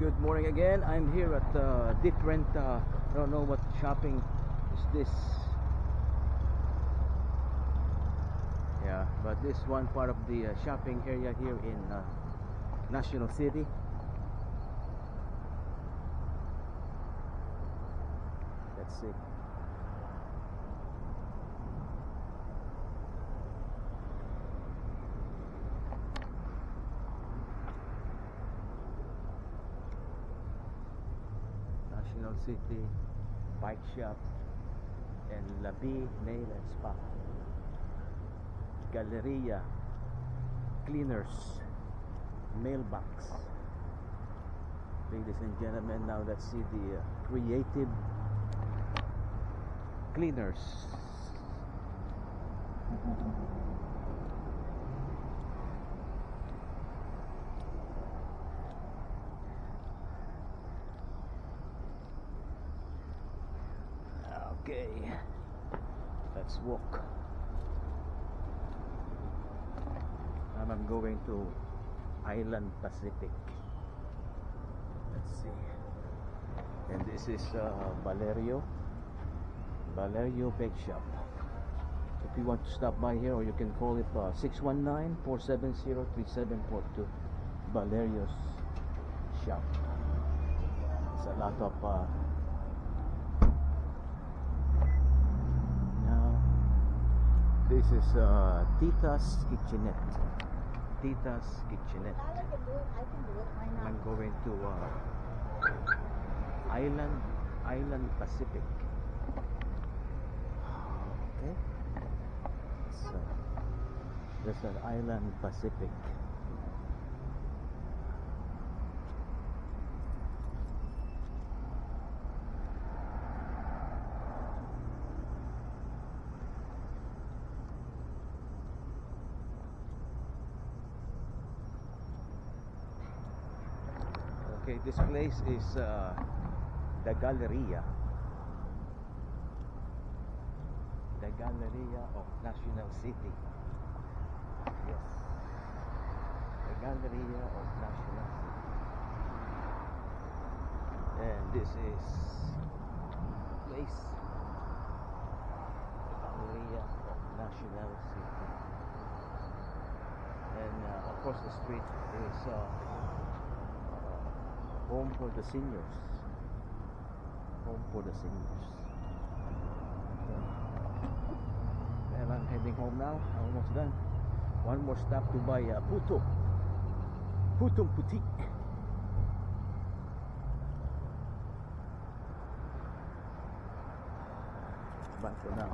Good morning again. I'm here at different I don't know what shopping is this. Yeah, but this one part of the shopping area here in National City. Let's see. National City Bike Shop and Labi Nail and Spa. Galleria Cleaners Mailbox. Ladies and gentlemen, now let's see the Creative Cleaners. Okay, let's walk. Now I'm going to Island Pacific. Let's see. And this is Valerio Bake Shop. If you want to stop by here, or you can call it 619-470-3742. Valerio's Shop. It's a lot of this is Tita's Kitchenette. Tita's Kitchenette. I can do it. Why not? I'm going to Island Pacific. Okay. So there's an Island Pacific. Okay, this place is the Galleria of National City. Yes, the Galleria of National City. And this is place, the Galleria of National City. And across the street is Home for the Seniors. Home for the Seniors. And I'm heading home now. I'm almost done. One more stop to buy Putong Puti. Bye for now.